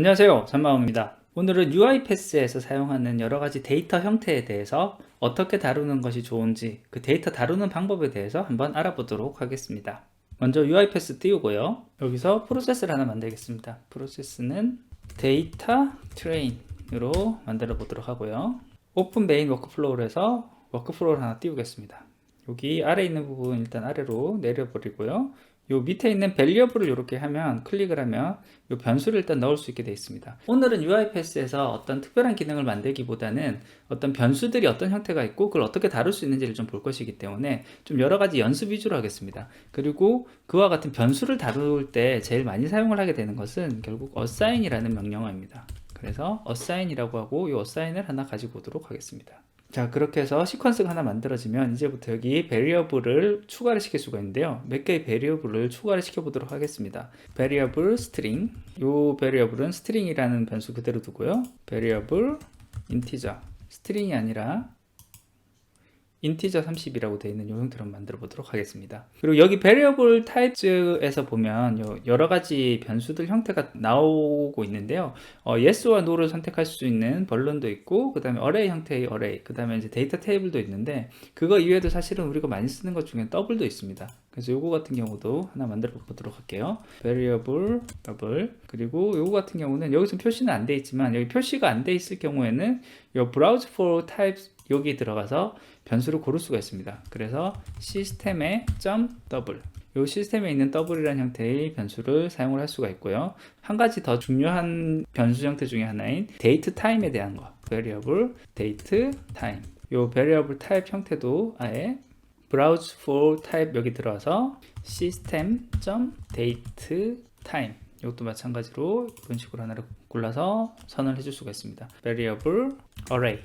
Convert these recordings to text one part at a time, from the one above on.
안녕하세요, 전마웅입니다. 오늘은 UiPath에서 사용하는 여러가지 데이터 형태에 대해서 어떻게 다루는 것이 좋은지, 그 데이터 다루는 방법에 대해서 한번 알아보도록 하겠습니다. 먼저 UiPath 띄우고요. 여기서 프로세스를 하나 만들겠습니다. 프로세스는 데이터 트레인으로 만들어 보도록 하고요. 오픈 메인 워크플로우로 해서 워크플로우를 하나 띄우겠습니다. 여기 아래에 있는 부분 일단 아래로 내려버리고요. 요 밑에 있는 밸리어블을 이렇게 하면, 클릭을 하면 요 변수를 일단 넣을 수 있게 되어 있습니다. 오늘은 UiPath에서 어떤 특별한 기능을 만들기보다는 어떤 변수들이 어떤 형태가 있고 그걸 어떻게 다룰 수 있는지를 좀 볼 것이기 때문에 좀 여러 가지 연습 위주로 하겠습니다. 그리고 그와 같은 변수를 다룰 때 제일 많이 사용을 하게 되는 것은 결국 assign이라는 명령어입니다. 그래서 assign이라고 하고 이 assign을 하나 가지고 오도록 하겠습니다. 자, 그렇게 해서 시퀀스가 하나 만들어지면 이제부터 여기 베리어블을 추가를 시킬 수가 있는데요. 몇 개의 베리어블을 추가를 시켜 보도록 하겠습니다. 베리어블 스트링, 요 베리어블은 스트링이라는 변수 그대로 두고요. 베리어블 인티저, 스트링이 아니라 인티저 30이라고 되어 있는 이 형태로 만들어 보도록 하겠습니다. 그리고 여기 variable types에서 보면 여러 가지 변수들 형태가 나오고 있는데요. yes와 no를 선택할 수 있는 벌론도 있고, 그 다음에 array 형태의 array, 그 다음에 이제 데이터 테이블도 있는데, 그거 이외에도 사실은 우리가 많이 쓰는 것 중에 double도 있습니다. 그래서 요거 같은 경우도 하나 만들어 보도록 할게요. variable double. 그리고 요거 같은 경우는 여기서 표시는 안 돼 있지만, 여기 표시가 안 돼 있을 경우에는 요 browse for types 여기 들어가서 변수를 고를 수가 있습니다. 그래서 시스템의 .double, 이 시스템에 있는 double이라는 형태의 변수를 사용을 할 수가 있고요. 한 가지 더 중요한 변수 형태 중에 하나인 date time에 대한 거, variable date time, 이 variable type 형태도 아예 browse for type 여기 들어와서 system.date time, 이것도 마찬가지로 이런 식으로 하나를 골라서 선언을 해줄 수가 있습니다. variable array,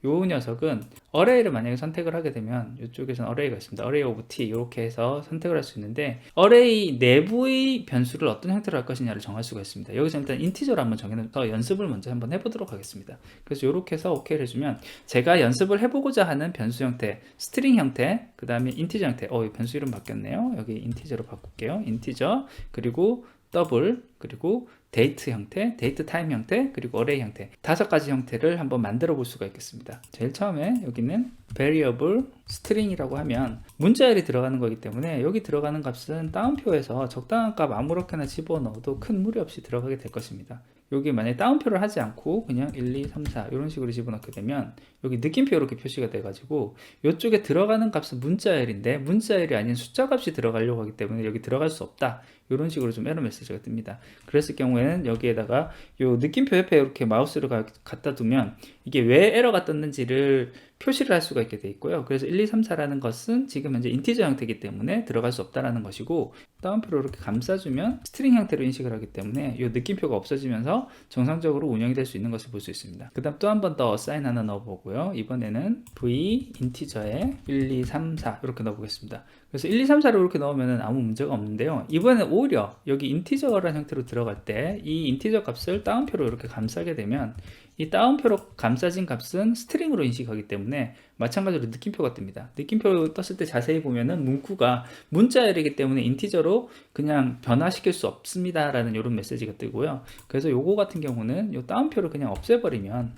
요 녀석은 array를 만약에 선택을 하게 되면 이쪽에서는 array가 있습니다. array of t 이렇게 해서 선택을 할 수 있는데, array 내부의 변수를 어떤 형태로 할 것이냐를 정할 수가 있습니다. 여기서 일단 인티저로 한번 정해서 연습을 먼저 한번 해보도록 하겠습니다. 그래서 이렇게 해서 OK를 해주면 제가 연습을 해보고자 하는 변수 형태, 스트링 형태, 그 다음에 인티저 형태, 이 변수 이름 바뀌었네요. 여기 인티저로 바꿀게요. 인티저, 그리고 더블, 그리고 데이트 형태, 데이트 타임 형태, 그리고 어레이 형태, 5가지 형태를 한번 만들어 볼 수가 있겠습니다. 제일 처음에 여기는 variable string이라고 하면 문자열이 들어가는 거기 때문에 여기 들어가는 값은 따옴표에서 적당한 값 아무렇게나 집어넣어도 큰 무리 없이 들어가게 될 것입니다. 여기 만약에 따옴표를 하지 않고 그냥 1, 2, 3, 4 이런 식으로 집어넣게 되면 여기 느낌표 이렇게 표시가 돼 가지고 이쪽에 들어가는 값은 문자열인데 문자열이 아닌 숫자 값이 들어가려고 하기 때문에 여기 들어갈 수 없다, 이런 식으로 좀 에러 메시지가 뜹니다. 그랬을 경우에는 여기에다가 요 느낌표 옆에 이렇게 마우스를 갖다 두면 이게 왜 에러가 떴는지를 표시를 할 수가 있게 돼 있고요. 그래서 1, 2, 3, 4라는 것은 지금 현재 인티저 형태이기 때문에 들어갈 수 없다라는 것이고, 다운표로 이렇게 감싸주면 스트링 형태로 인식을 하기 때문에 이 느낌표가 없어지면서 정상적으로 운영이 될 수 있는 것을 볼 수 있습니다. 그 다음 또 한 번 더 assign 하나 넣어보고요. 이번에는 v 인티저에 1, 2, 3, 4 이렇게 넣어보겠습니다. 그래서 1, 2, 3, 4를 이렇게 넣으면 아무 문제가 없는데요. 이번에는 오히려 여기 인티저라는 형태로 들어갈 때 이 인티저 값을 다운표로 이렇게 감싸게 되면 이 다운표로 감싸진 값은 스트링으로 인식하기 때문에 마찬가지로 느낌표가 뜹니다. 느낌표 떴을 때 자세히 보면은 문구가 문자열이기 때문에 인티저로 그냥 변화시킬 수 없습니다 라는 이런 메시지가 뜨고요. 그래서 요거 같은 경우는 요 다운표를 그냥 없애버리면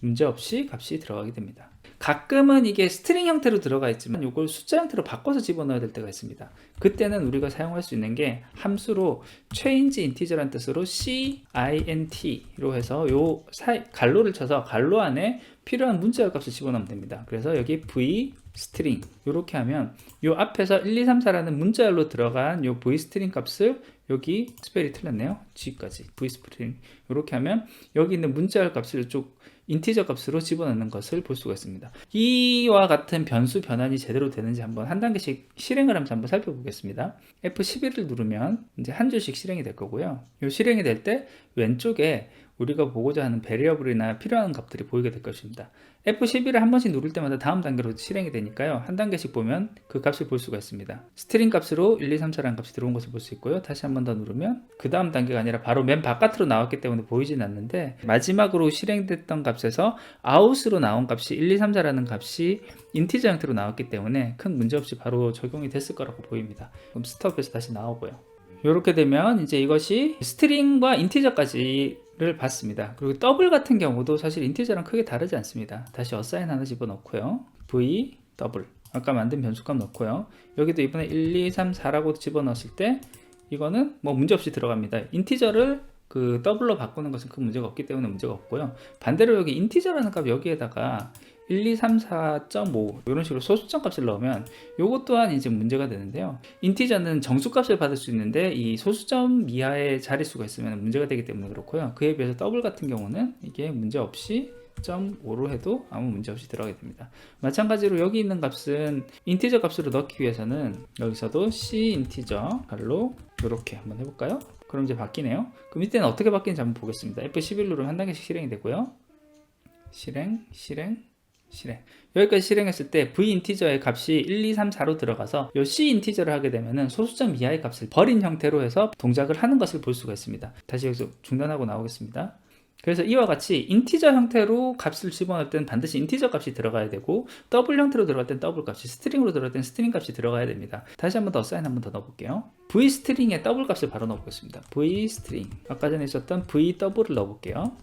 문제없이 값이 들어가게 됩니다. 가끔은 이게 스트링 형태로 들어가 있지만 이걸 숫자 형태로 바꿔서 집어넣어야 될 때가 있습니다. 그때는 우리가 사용할 수 있는 게 함수로 change integer란 뜻으로 cint로 해서 요 갈로를 쳐서 갈로 안에 필요한 문자열 값을 집어넣으면 됩니다. 그래서 여기 v string 이렇게 하면 요 앞에서 1, 2, 3, 4라는 문자열로 들어간 요 v string 값을 여기 스펠이 틀렸네요. g까지 v string 이렇게 하면 여기 있는 문자열 값을 이쪽 인티저 값으로 집어넣는 것을 볼 수가 있습니다. 이와 같은 변수 변환이 제대로 되는지 한번 한 단계씩 실행을 하면서 한번 살펴보겠습니다. F11을 누르면 이제 한 줄씩 실행이 될 거고요. 이 실행이 될 때 왼쪽에 우리가 보고자 하는 베리어블이나 필요한 값들이 보이게 될 것입니다. F11을 한 번씩 누를 때마다 다음 단계로 실행이 되니까요. 한 단계씩 보면 그 값을 볼 수가 있습니다. 스트링 값으로 1, 2, 3, 4라는 값이 들어온 것을 볼 수 있고요. 다시 한 번 더 누르면 그 다음 단계가 아니라 바로 맨 바깥으로 나왔기 때문에 보이진 않는데, 마지막으로 실행됐던 값에서 out으로 나온 값이 1, 2, 3, 4라는 값이 인티저 형태로 나왔기 때문에 큰 문제 없이 바로 적용이 됐을 거라고 보입니다. 그럼 스톱해서 다시 나오고요. 이렇게 되면 이제 이것이 스트링과 인티저까지 를 받습니다. 그리고 더블 같은 경우도 사실 인티저랑 크게 다르지 않습니다. 다시 어사인 하나 집어넣고요. v 더블 아까 만든 변수값 넣고요. 여기도 이번에 1, 2, 3, 4라고 집어넣었을 때 이거는 뭐 문제없이 들어갑니다. 인티저를 그 더블로 바꾸는 것은 큰 문제가 없기 때문에 문제가 없고요. 반대로 여기 인티저라는 값 여기에다가 1, 2, 3, 4.5 이런 식으로 소수점 값을 넣으면 요것 또한 이제 문제가 되는데요. 인티저는 정수 값을 받을 수 있는데 이 소수점 이하의 자릿수가 있으면 문제가 되기 때문에 그렇고요. 그에 비해서 더블 같은 경우는 이게 문제없이 0.5로 해도 아무 문제 없이 들어가게 됩니다. 마찬가지로 여기 있는 값은 인티저 값으로 넣기 위해서는 여기서도 C 인티저 발로 이렇게 한번 해볼까요? 그럼 이제 바뀌네요. 그럼 이때는 어떻게 바뀌는지 한번 보겠습니다. F11 누르면 한 단계씩 실행이 되고요. 실행, 실행, 실행. 여기까지 실행했을 때 v 인티저의 값이 1, 2, 3, 4로 들어가서 이 c 인티저를 하게 되면은 소수점 이하의 값을 버린 형태로 해서 동작을 하는 것을 볼 수가 있습니다. 다시 여기서 중단하고 나오겠습니다. 그래서 이와 같이 인티저 형태로 값을 집어넣을 때는 반드시 인티저 값이 들어가야 되고 더블 형태로 들어갈 땐 더블 값이, 스트링으로 들어갈 땐 스트링 값이 들어가야 됩니다. 다시 한번 더 사인 한번 더 넣어볼게요. v 스트링에 더블 값을 바로 넣어보겠습니다. v 스트링 아까 전에 있었던 v 더블을 넣어볼게요.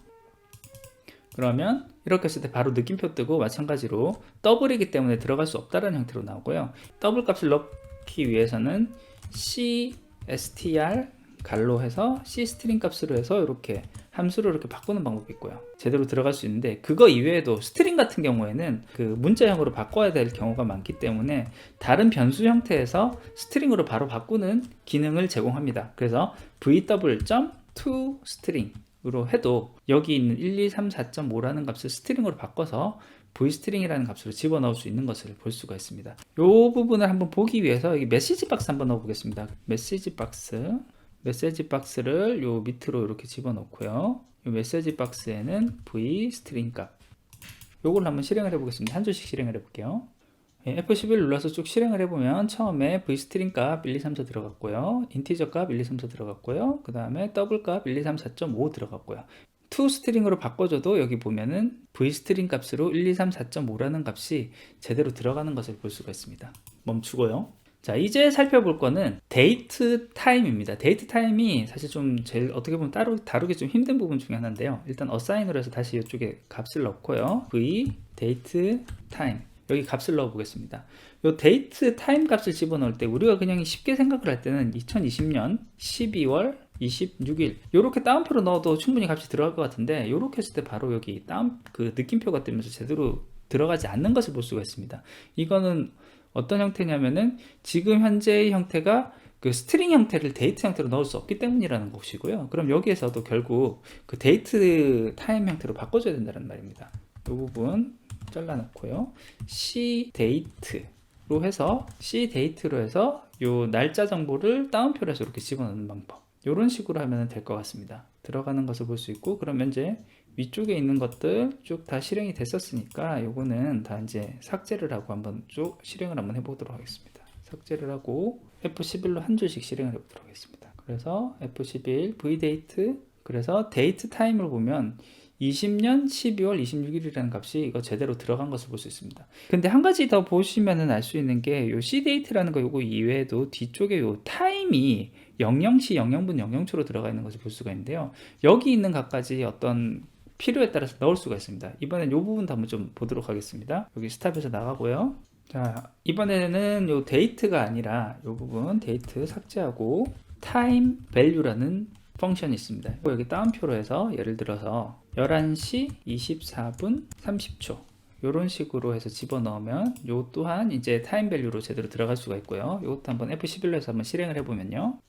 그러면 이렇게 했을 때 바로 느낌표 뜨고 마찬가지로 더블이기 때문에 들어갈 수 없다는 형태로 나오고요. 더블 값을 넣기 위해서는 cstr 갈로 해서 c 스트링 값으로 해서 이렇게 함수로 이렇게 바꾸는 방법이 있고요. 제대로 들어갈 수 있는데 그거 이외에도 스트링 같은 경우에는 그 문자형으로 바꿔야 될 경우가 많기 때문에 다른 변수 형태에서 스트링으로 바로 바꾸는 기능을 제공합니다. 그래서 vw.toString 으로 해도 여기 있는 1, 2, 3, 4.5라는 값을 스트링으로 바꿔서 vstring이라는 값으로 집어넣을 수 있는 것을 볼 수가 있습니다. 이 부분을 한번 보기 위해서 여기 메시지 박스 한번 넣어보겠습니다. 메시지 박스를 요 밑으로 이렇게 집어넣고요. 이 메시지 박스에는 vstring 값 요걸 한번 실행을 해보겠습니다. 한 줄씩 실행을 해볼게요. F11 눌러서 쭉 실행을 해보면 처음에 vstring 값 1, 2, 3, 4 들어갔고요. 인티저 값 1, 2, 3, 4 들어갔고요. 그 다음에 더블 값 1, 2, 3, 4.5 들어갔고요. toString으로 바꿔줘도 여기 보면은 vstring 값으로 1, 2, 3, 4.5라는 값이 제대로 들어가는 것을 볼 수가 있습니다. 멈추고요. 자, 이제 살펴볼 거는 데이트 타임입니다. 데이트 타임이 사실 좀 제일 어떻게 보면 다루기 좀 힘든 부분 중에 하나인데요. 일단 어사인으로 해서 다시 이쪽에 값을 넣고요. v 데이트 타임 여기 값을 넣어 보겠습니다. 이 데이트 타임 값을 집어넣을 때 우리가 그냥 쉽게 생각을 할 때는 2020년 12월 26일 이렇게 따옴표로 넣어도 충분히 값이 들어갈 것 같은데 이렇게 했을 때 바로 여기 그 느낌표가 뜨면서 제대로 들어가지 않는 것을 볼 수가 있습니다. 이거는 어떤 형태냐면은 지금 현재의 형태가 그 스트링 형태를 데이트 형태로 넣을 수 없기 때문이라는 것이고요. 그럼 여기에서도 결국 그 데이트 타임 형태로 바꿔줘야 된다는 말입니다. 이 부분 잘라놓고요. cdate로 해서 요 날짜 정보를 따옴표로 해서 이렇게 집어넣는 방법. 이런 식으로 하면 될 것 같습니다. 들어가는 것을 볼 수 있고, 그러면 이제 위쪽에 있는 것들 쭉 다 실행이 됐었으니까 요거는 다 이제 삭제를 하고 한번 쭉 실행을 한번 해보도록 하겠습니다. 삭제를 하고 F11로 한 줄씩 실행을 해보도록 하겠습니다. 그래서 F11 vdate 그래서 데이트 타임을 보면 20년 12월 26일이라는 값이 이거 제대로 들어간 것을 볼 수 있습니다. 근데 한 가지 더 보시면은 알 수 있는 게 요 cdate라는 거 요거 이외에도 뒤쪽에 요 타임이 00시 00분 00초로 들어가 있는 것을 볼 수가 있는데요. 여기 있는 값까지 어떤 필요에 따라서 넣을 수가 있습니다. 이번엔 요 부분도 한번 좀 보도록 하겠습니다. 여기 스탑에서 나가고요. 자, 이번에는 요 데이트가 아니라 요 부분 데이트 삭제하고 타임 밸류라는 펑션이 있습니다. 여기 따옴표로 해서 예를 들어서 11시 24분 30초 이런 식으로 해서 집어넣으면 요 또한 이제 타임 밸류로 제대로 들어갈 수가 있고요. 이것도 한번 F11로 해서 한번 실행을 해보면요.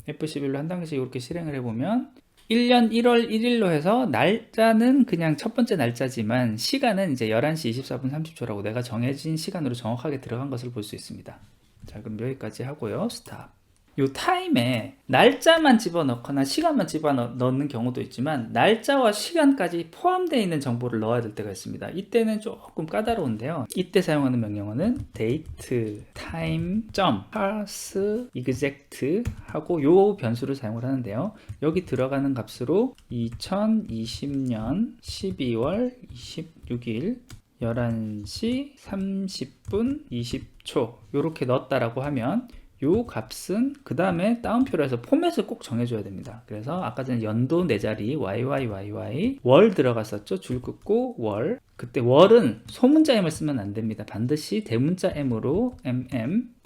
F11로 한 단계씩 이렇게 실행을 해보면 1년 1월 1일로 해서 날짜는 그냥 첫 번째 날짜지만 시간은 이제 11시 24분 30초라고 내가 정해진 시간으로 정확하게 들어간 것을 볼 수 있습니다. 자, 그럼 여기까지 하고요. 스탑. 요 타임에 날짜만 집어넣거나 시간만 집어넣는 경우도 있지만 날짜와 시간까지 포함되어 있는 정보를 넣어야 될 때가 있습니다. 이때는 조금 까다로운데요. 이때 사용하는 명령어는 date time parse exact 하고 요 변수를 사용을 하는데요. 여기 들어가는 값으로 2020년 12월 26일 11시 30분 20초 이렇게 넣었다라고 하면 요 값은 그 다음에 따옴표로 해서 포맷을 꼭 정해줘야 됩니다. 그래서 아까 전에 연도 4자리 YYYY 월 들어갔었죠. 줄 긋고 월. 그때 월은 소문자 M을 쓰면 안 됩니다. 반드시 대문자 M으로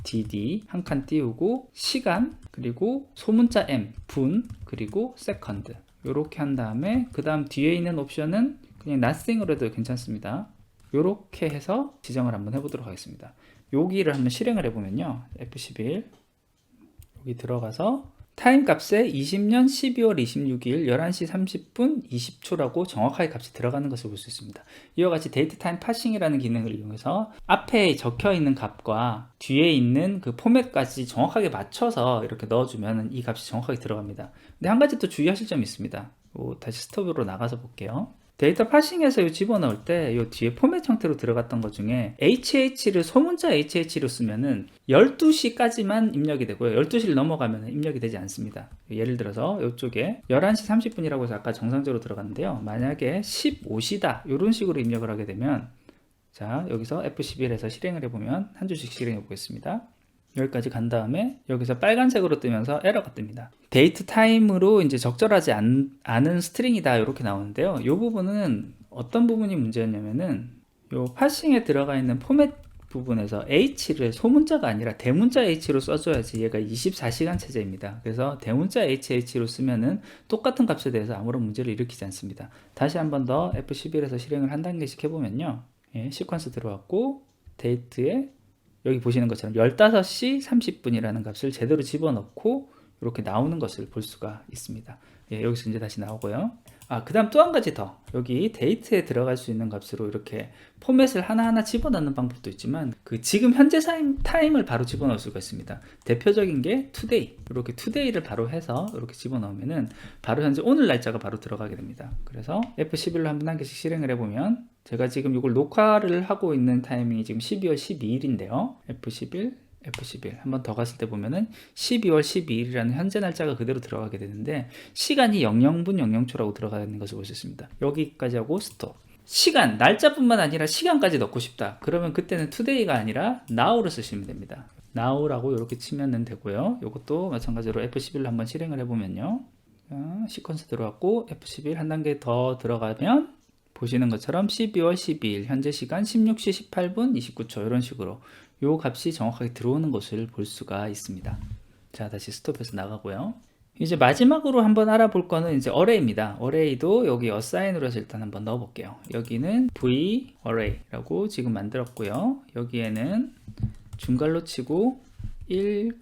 DD 한 칸 띄우고 시간 그리고 소문자 M 분 그리고 세컨드 요렇게 한 다음에 그 다음 뒤에 있는 옵션은 그냥 nothing으로 해도 괜찮습니다. 요렇게 해서 지정을 한번 해보도록 하겠습니다. 여기를 한번 실행을 해보면요. F11 여기 들어가서 타임 값에 20년 12월 26일 11시 30분 20초라고 정확하게 값이 들어가는 것을 볼 수 있습니다. 이와 같이 데이트 타임 파싱이라는 기능을 이용해서 앞에 적혀 있는 값과 뒤에 있는 그 포맷까지 정확하게 맞춰서 이렇게 넣어주면 이 값이 정확하게 들어갑니다. 근데 한 가지 또 주의하실 점이 있습니다. 다시 스톱으로 나가서 볼게요. 데이터 파싱에서 집어넣을 때 이 뒤에 포맷 형태로 들어갔던 것 중에 HH를 소문자 HH로 쓰면은 12시까지만 입력이 되고요. 12시를 넘어가면 입력이 되지 않습니다. 예를 들어서 이쪽에 11시 30분이라고 해서 아까 정상적으로 들어갔는데요. 만약에 15시다 이런 식으로 입력을 하게 되면 자 여기서 F11에서 실행을 해보면 한 줄씩 실행해 보겠습니다. 여기까지 간 다음에 여기서 빨간색으로 뜨면서 에러가 뜹니다. 데이트 타임으로 이제 적절하지 않은 스트링이다 이렇게 나오는데요. 이 부분은 어떤 부분이 문제였냐면은 요 파싱에 들어가 있는 포맷 부분에서 H를 소문자가 아니라 대문자 H로 써줘야지 얘가 24시간 체제입니다. 그래서 대문자 HH로 쓰면은 똑같은 값에 대해서 아무런 문제를 일으키지 않습니다. 다시 한번 더 F11에서 실행을 한 단계씩 해보면요. 예, 시퀀스 들어왔고 데이트에 여기 보시는 것처럼 15시 30분이라는 값을 제대로 집어넣고 이렇게 나오는 것을 볼 수가 있습니다. 예, 여기서 이제 다시 나오고요. 그 다음 또 한 가지 더 여기 데이트에 들어갈 수 있는 값으로 이렇게 포맷을 하나하나 집어넣는 방법도 있지만 그 지금 현재 타임을 바로 집어넣을 수가 있습니다. 대표적인 게 today 이렇게 today를 바로 해서 이렇게 집어넣으면은 바로 현재 오늘 날짜가 바로 들어가게 됩니다. 그래서 F11로 한 단계씩 실행을 해보면 제가 지금 이걸 녹화를 하고 있는 타이밍이 지금 12월 12일인데요. F11 한 번 더 갔을 때 보면은 12월 12일이라는 현재 날짜가 그대로 들어가게 되는데 시간이 00분 00초라고 들어가는 것을 볼 수 있습니다. 여기까지 하고 스톱. 시간, 날짜뿐만 아니라 시간까지 넣고 싶다. 그러면 그때는 today가 아니라 now를 쓰시면 됩니다. now라고 이렇게 치면 되고요. 이것도 마찬가지로 F11로 한번 실행을 해보면요. 시퀀스 들어왔고 F11 한 단계 더 들어가면 보시는 것처럼 12월 12일 현재 시간 16시 18분 29초 이런 식으로 요 값이 정확하게 들어오는 것을 볼 수가 있습니다. 자, 다시 스톱해서 나가고요. 이제 마지막으로 한번 알아볼 거는 이제 array입니다. array도 여기 assign으로 해서 일단 한번 넣어 볼게요. 여기는 v array라고 지금 만들었고요. 여기에는 중괄호 치고 1,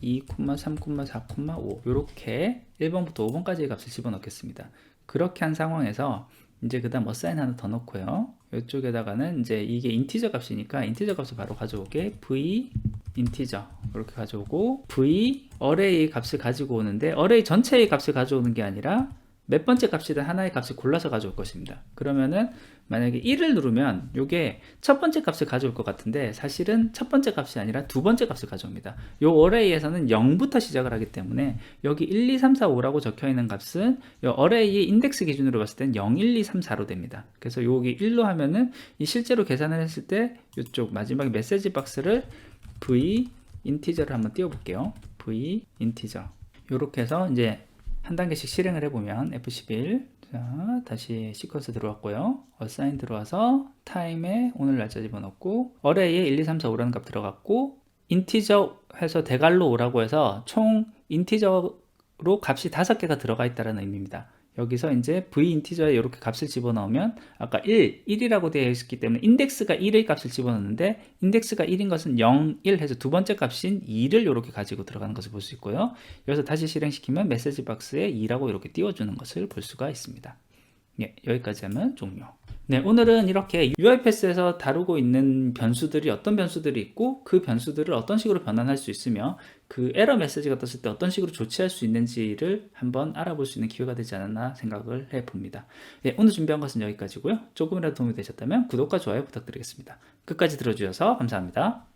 2, 3, 4, 5 이렇게 1번부터 5번까지의 값을 집어넣겠습니다. 그렇게 한 상황에서 이제 그 다음 assign 하나 더 넣고요. 이쪽에다가는 이제 이게 인티저 값이니까 인티저 값을 바로 가져오게 v 인티저 이렇게 가져오고 v array 값을 가지고 오는데 array 전체의 값을 가져오는 게 아니라 몇 번째 값이든 하나의 값을 골라서 가져올 것입니다. 그러면은 만약에 1을 누르면 이게 첫 번째 값을 가져올 것 같은데 사실은 첫 번째 값이 아니라 두 번째 값을 가져옵니다. 이 array에서는 0부터 시작을 하기 때문에 여기 1, 2, 3, 4, 5라고 적혀 있는 값은 이 array의 인덱스 기준으로 봤을 땐 0, 1, 2, 3, 4로 됩니다. 그래서 여기 1로 하면은 이 실제로 계산을 했을 때 이쪽 마지막에 메시지 박스를 v 인티저를 한번 띄워 볼게요. v 인티저 이렇게 해서 이제 한 단계씩 실행을 해보면 F11 자 다시 시퀀스 들어왔고요. assign 들어와서 타임에 오늘 날짜 집어넣고 array에 1, 2, 3, 4, 5라는 값 들어갔고 인티저 해서 대괄호 5라고 해서 총 인티저로 값이 5개가 들어가 있다는 의미입니다. 여기서 이제 v 인티저에 이렇게 값을 집어넣으면 아까 1이라고 되어 있기 때문에 인덱스가 1의 값을 집어넣는데 인덱스가 1인 것은 0, 1 해서 두 번째 값인 2를 이렇게 가지고 들어가는 것을 볼 수 있고요. 여기서 다시 실행시키면 메시지 박스에 2라고 이렇게 띄워주는 것을 볼 수가 있습니다. 예, 여기까지 하면 종료. 네, 오늘은 이렇게 UiPath에서 다루고 있는 변수들이 어떤 변수들이 있고 그 변수들을 어떤 식으로 변환할 수 있으며 그 에러 메시지가 떴을 때 어떤 식으로 조치할 수 있는지를 한번 알아볼 수 있는 기회가 되지 않았나 생각을 해봅니다. 네, 오늘 준비한 것은 여기까지고요. 조금이라도 도움이 되셨다면 구독과 좋아요 부탁드리겠습니다. 끝까지 들어주셔서 감사합니다.